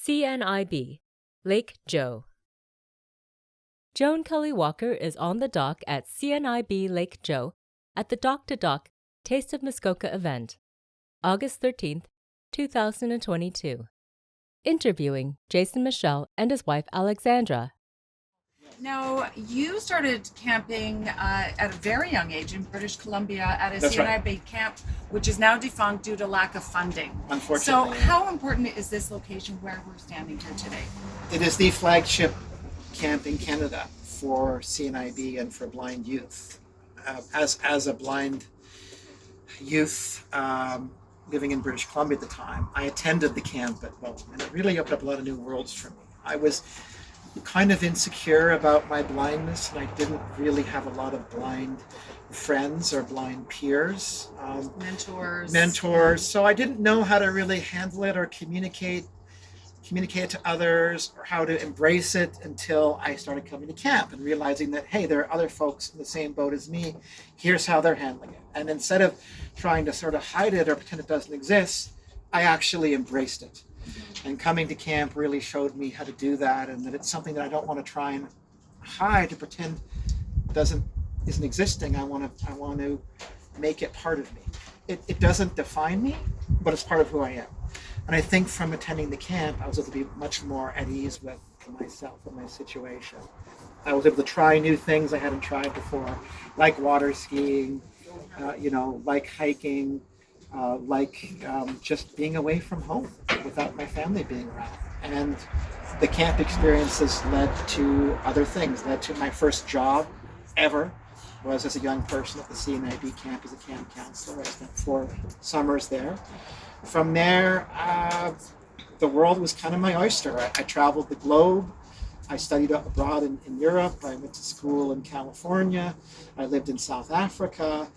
CNIB, Lake Joe. Joan Kelly Walker is on the dock at CNIB Lake Joe at the Dock to Dock Taste of Muskoka event, August 13th, 2022. Interviewing Jason Michelle and his wife Alexandra. Now, you started camping at a very young age in British Columbia at a That's CNIB right. camp, which is now defunct due to lack of funding. Unfortunately. So how important is this location where we're standing here today? It is the flagship camp in Canada for CNIB and for blind youth. As a blind youth living in British Columbia at the time, I attended the camp and it really opened up a lot of new worlds for me. I was kind of insecure about my blindness, and I didn't really have a lot of blind friends or blind peers. Mentors. So I didn't know how to really handle it or communicate it to others or how to embrace it until I started coming to camp and realizing that, hey, there are other folks in the same boat as me. Here's how they're handling it. And instead of trying to sort of hide it or pretend it doesn't exist, I actually embraced it. And coming to camp really showed me how to do that, and that it's something that I don't want to try and hide to pretend isn't existing. I want to make it part of me. It doesn't define me, but it's part of who I am. And I think from attending the camp, I was able to be much more at ease with myself and my situation. I was able to try new things I hadn't tried before, like water skiing, like hiking, just being away from home without my family being around. And the camp experiences led to other things, led to my first job ever was as a young person at the CNIB camp as a camp counselor. I spent 4 summers there. From there, the world was kind of my oyster. I traveled the globe. I studied abroad in Europe. I went to school in California. I lived in South Africa.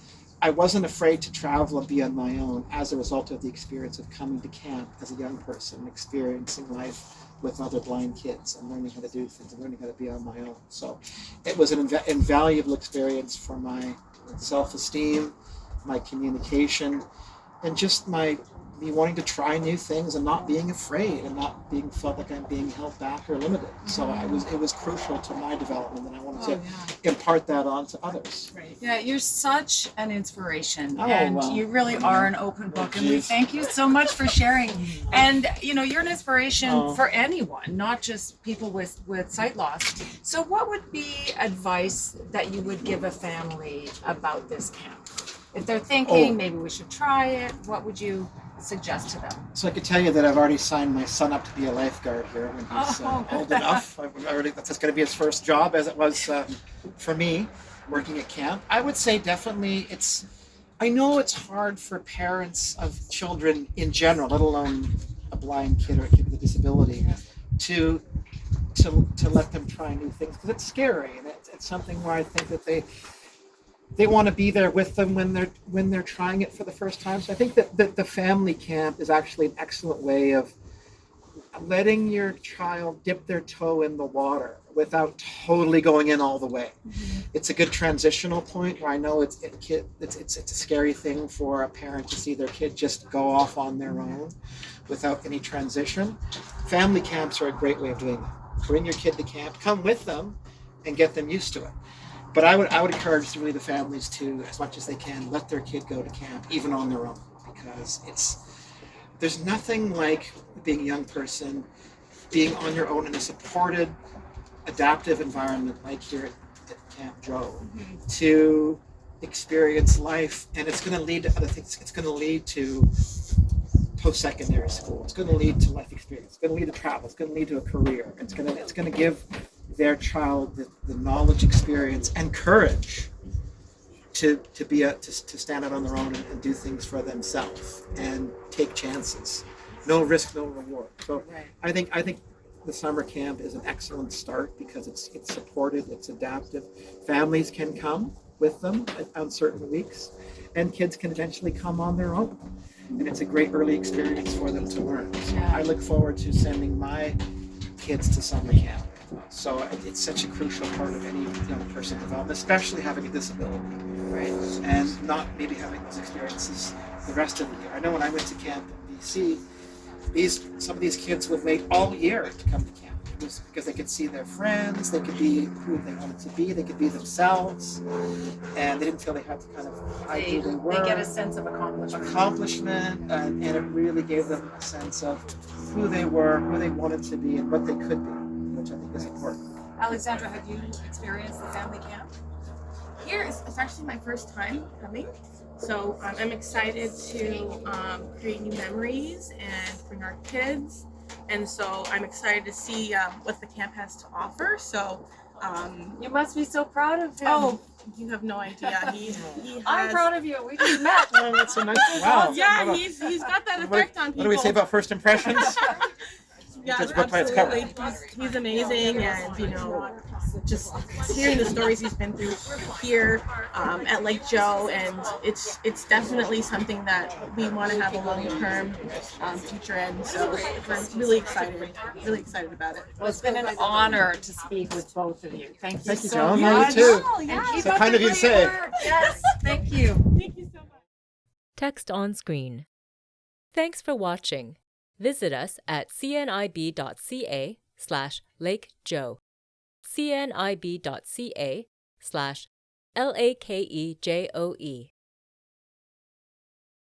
I wasn't afraid to travel and be on my own as a result of the experience of coming to camp as a young person, experiencing life with other blind kids and learning how to do things and learning how to be on my own. So it was an invaluable experience for my self-esteem, my communication, and just me wanting to try new things and not being afraid and not being felt like I'm being held back or limited. So it was crucial to my development, and I wanted to impart that on to others. Right. Yeah, you're such an inspiration, Oh, and wow. you really are an open book, and we thank you so much for sharing. And you're an inspiration for anyone, not just people with sight loss. So what would be advice that you would give a family about this camp? If they're thinking maybe we should try it, what would you suggest to them? So I could tell you that I've already signed my son up to be a lifeguard here when he's old enough. That's going to be his first job, as it was for me working at camp. I would say definitely I know it's hard for parents of children in general, let alone a blind kid or a kid with a disability, to let them try new things, because it's scary, and it's something where I think that they want to be there with them when they're trying it for the first time. So I think that the family camp is actually an excellent way of letting your child dip their toe in the water without totally going in all the way. Mm-hmm. It's a good transitional point where I know it's a scary thing for a parent to see their kid just go off on their own without any transition. Family camps are a great way of doing that. Bring your kid to camp, come with them, and get them used to it. But I would encourage really the families to, as much as they can, let their kid go to camp, even on their own, because there's nothing like being a young person, being on your own in a supported, adaptive environment like here at Camp Joe, to experience life, and it's going to lead to other things. It's going to lead to post-secondary school. It's going to lead to life experience. It's going to lead to travel. It's going to lead to a career. It's going to give their child the knowledge, experience, and courage to stand out on their own and do things for themselves and take chances. No risk, no reward. So I think the summer camp is an excellent start because it's supported, it's adaptive. Families can come with them on certain weeks, and kids can eventually come on their own. And it's a great early experience for them to learn. So I look forward to sending my kids to summer camp. So it's such a crucial part of any young person's development, especially having a disability, and not maybe having those experiences the rest of the year. I know when I went to camp in BC, some of these kids would wait all year to come to camp. It was because they could see their friends, they could be who they wanted to be, they could be themselves, and they didn't feel they had to kind of hide who they were. They get a sense of accomplishment. And it really gave them a sense of who they were, who they wanted to be, and what they could be, which I think is important. Alexandra, have you experienced the family camp? Here it's actually my first time coming, so I'm excited to create new memories and bring our kids, and so I'm excited to see what the camp has to offer. So You must be so proud of him. oh, you have no idea. He has, I'm proud of you. We just met. Oh, that's so nice. Wow. Yeah, he's got that effect on people. What do we say about first impressions? Yeah, Judge a book by its cover. absolutely. He's amazing, and just hearing the stories he's been through here at Lake Joe, and it's definitely something that we want to have a long-term future in. So we're really excited about it. Well, it's been an honor to speak with both of you. Thank you Thank you, so Joan. much. You too. And keep So up kind the of you to great say. work. Yes, thank you. Thank you so much. Text on screen. Thanks for watching. Visit us at cnib.ca/lakejoe, cnib.ca/lakejoe.